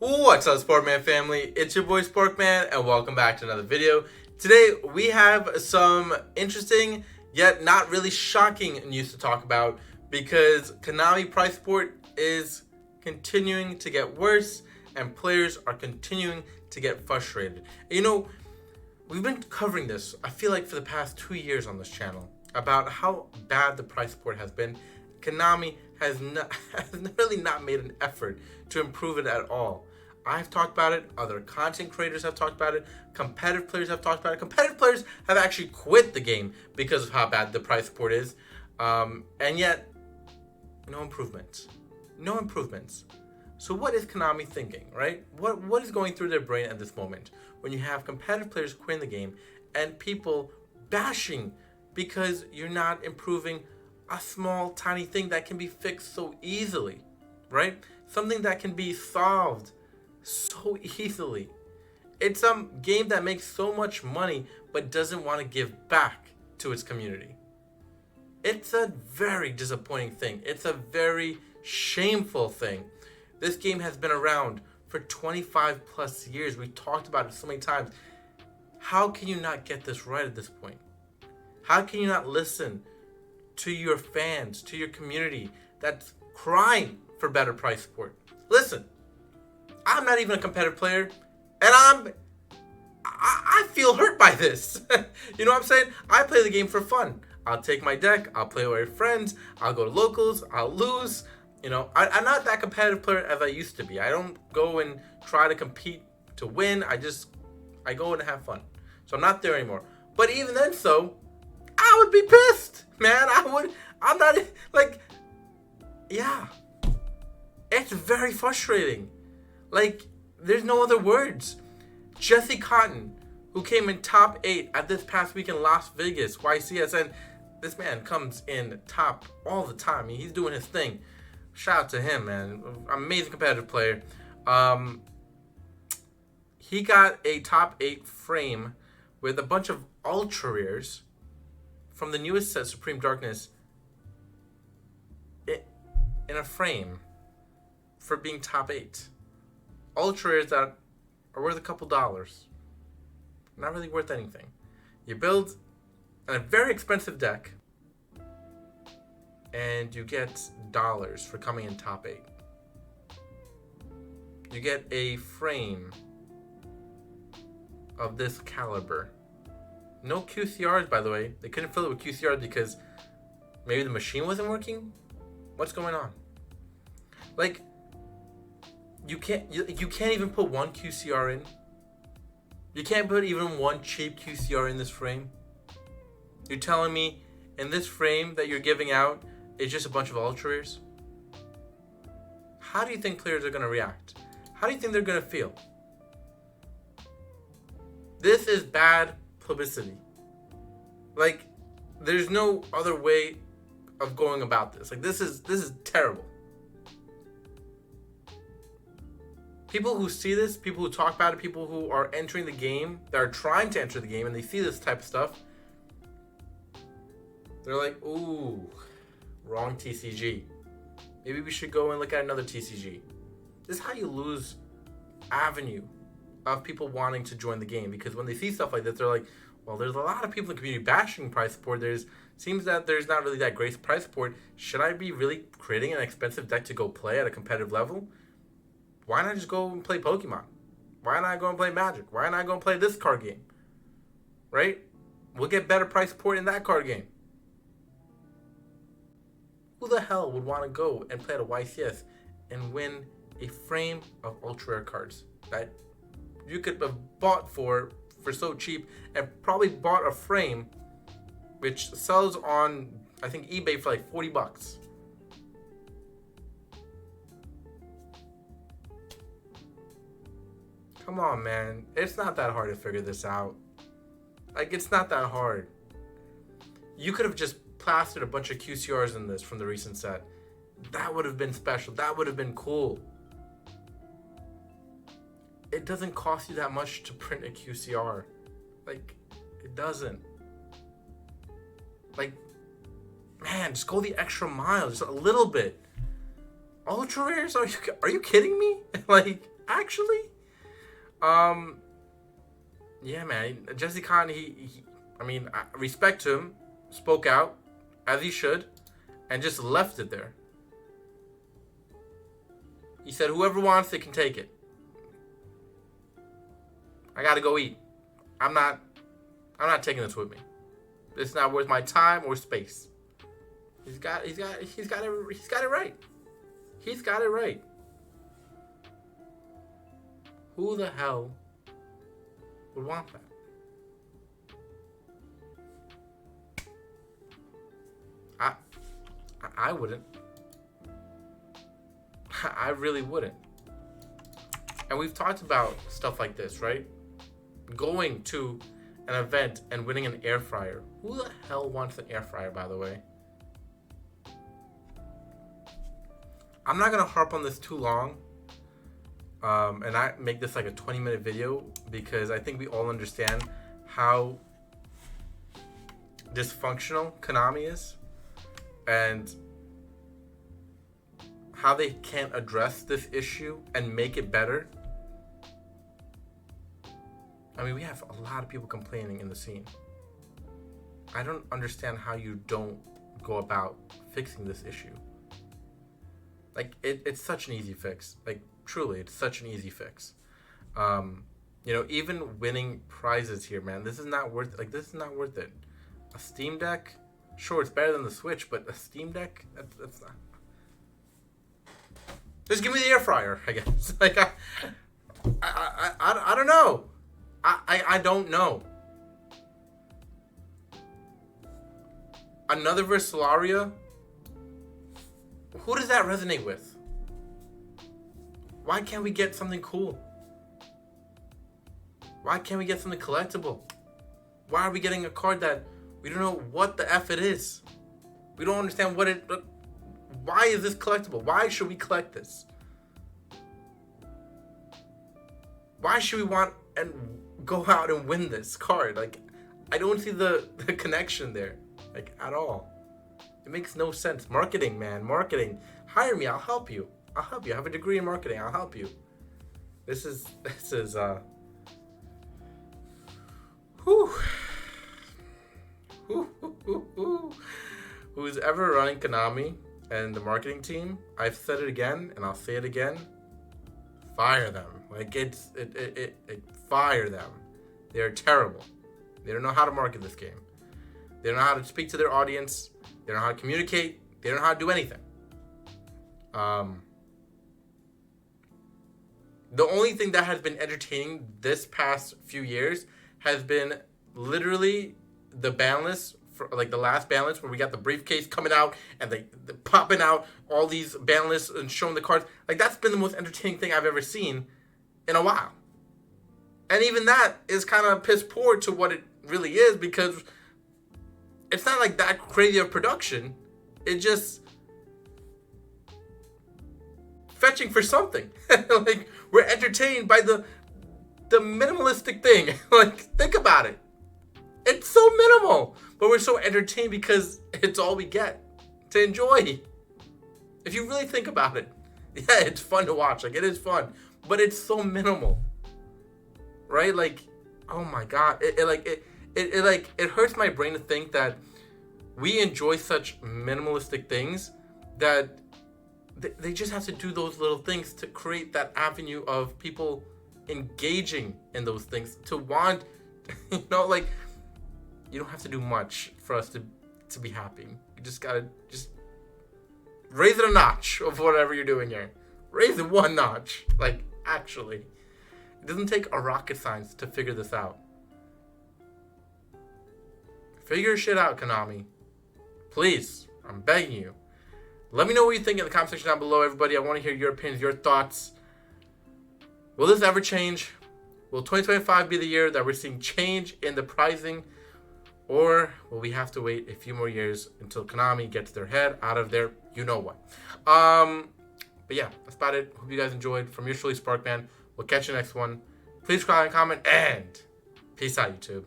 What's up, Sporkman family? It's your boy Sporkman, and welcome back to another video. Today, we have some interesting, yet not really shocking news to talk about because Konami Price Sport is continuing to get worse, and players are continuing to get frustrated. You know, we've been covering this, I feel like, for the past 2 years on this channel about how bad the price sport has been. Konami has really not made an effort to improve it at all. I've talked about it, other content creators have talked about it, competitive players have talked about it. Competitive players have actually quit the game because of how bad the price sport is. And yet, no improvements. No improvements. So what is Konami thinking, right? What is going through their brain at this moment when you have competitive players quitting the game and people bashing because you're not improving a small, tiny thing that can be fixed so easily, right? Something that can be solved so easily. It's a game that makes so much money but doesn't want to give back to its community. It's a very disappointing thing. It's a very shameful thing. This game has been around for 25 plus years. We've talked about it so many times. How can you not get this right at this point? How can you not listen to your fans, to your community that's crying for better price support? Listen, I'm not even a competitive player, and I feel hurt by this. You know what I'm saying? I play the game for fun. I'll take my deck, I'll play with friends, I'll go to locals, I'll lose. You know, I'm not that competitive player as I used to be. I don't go and try to compete to win. I go and have fun. So I'm not there anymore. But even then, I would be pissed, man. I'm not, like, yeah. It's very frustrating. Like, there's no other words. Jesse Kotton, who came in top 8 at this past week in Las Vegas, YCSN, this man comes in top all the time. He's doing his thing. Shout out to him, man. Amazing competitive player. He got a top 8 frame with a bunch of ultra rares from the newest set, Supreme Darkness, in a frame for being top 8. Ultra rares that are worth a couple dollars. Not really worth anything. You build a very expensive deck, and you get dollars for coming in top 8. You get a frame of this caliber. No QCRs, by the way. They couldn't fill it with QCRs because maybe the machine wasn't working? What's going on? Like, you can't even put one QCR in. You can't put even one cheap QCR in this frame. You're telling me in this frame that you're giving out is just a bunch of ultra rares? How do you think players are going to react? How do you think they're going to feel? This is bad publicity. Like, there's no other way of going about this. Like, this is terrible. People who see this, people who talk about it, people who are entering the game, that are trying to enter the game, and they see this type of stuff, they're like, ooh, wrong TCG. Maybe we should go and look at another TCG. This is how you lose avenue of people wanting to join the game, because when they see stuff like this, they're like, well, there's a lot of people in the community bashing price support. Seems that there's not really that great price support. Should I be really creating an expensive deck to go play at a competitive level? Why not just go and play Pokemon? Why not go and play Magic? Why not go and play this card game? Right? We'll get better price support in that card game. Who the hell would want to go and play at a YCS and win a frame of ultra rare cards that you could have bought for so cheap, and probably bought a frame which sells on, I think, eBay for like $40? Come on, man. It's not that hard to figure this out. Like, it's not that hard. You could have just plastered a bunch of QCRs in this from the recent set. That would have been special. That would have been cool. It doesn't cost you that much to print a QCR. Like, it doesn't. Like, man, just go the extra mile, just a little bit. Ultra rares? Are you kidding me? Like, actually. Yeah, man. Jesse Kotton, I respect him, spoke out, as he should, and just left it there. He said, whoever wants it can take it. I gotta go eat. I'm not taking this with me. It's not worth my time or space. He's got it right. He's got it right. Who the hell would want that? I wouldn't. I really wouldn't. And we've talked about stuff like this, right? Going to an event and winning an air fryer. Who the hell wants an air fryer, by the way? I'm not going to harp on this too long. And I make this like a 20-minute video because I think we all understand how dysfunctional Konami is and how they can't address this issue and make it better. I mean, we have a lot of people complaining in the scene. I don't understand how you don't go about fixing this issue. Like, it's such an easy fix. Like, truly, it's such an easy fix. Even winning prizes here, man, this is not worth it. A Steam Deck, sure, it's better than the Switch, but a Steam Deck, that's not. Just give me the air fryer, I guess. Like, I don't know. I don't know. Another Versalaria? Who does that resonate with? Why can't we get something cool? Why can't we get something collectible? Why are we getting a card that we don't know what the F it is? We don't understand what it... Why is this collectible? Why should we collect this? Why should we want and go out and win this card? Like, I don't see the connection there, like, at all. It makes no sense. Marketing, man, marketing. Hire me, I'll help you. I have a degree in marketing, I'll help you. This is Who's ever running Konami and the marketing team, I've said it again and I'll say it again, fire them. Like, fire them. They're terrible. They don't know how to market this game. They don't know how to speak to their audience. They don't know how to communicate. They don't know how to do anything. The only thing that has been entertaining this past few years has been literally the ban list, like the last ban list where we got the briefcase coming out and they popping out all these ban lists and showing the cards. Like, that's been the most entertaining thing I've ever seen in a while. And even that is kind of piss poor to what it really is, because it's not like that crazy of production. It's just fetching for something. Like, we're entertained by the minimalistic thing. Like, think about it. It's so minimal, but we're so entertained because it's all we get to enjoy. If you really think about it, yeah, it's fun to watch. Like, it is fun, but it's so minimal, right? Like, oh my God, it hurts my brain to think that we enjoy such minimalistic things that they just have to do those little things to create that avenue of people engaging in those things, to want, like, you don't have to do much for us to be happy. You just gotta raise it a notch of whatever you're doing here. Raise it one notch. Like, actually. It doesn't take a rocket science to figure this out. Figure shit out, Konami. Please, I'm begging you. Let me know what you think in the comment section down below, everybody. I want to hear your opinions, your thoughts. Will this ever change? Will 2025 be the year that we're seeing change in the pricing? Or will we have to wait a few more years until Konami gets their head out of their you-know-what? But yeah, that's about it. Hope you guys enjoyed. From your truly, Sparkman. We'll catch you next one. Please subscribe and comment, and peace out, YouTube.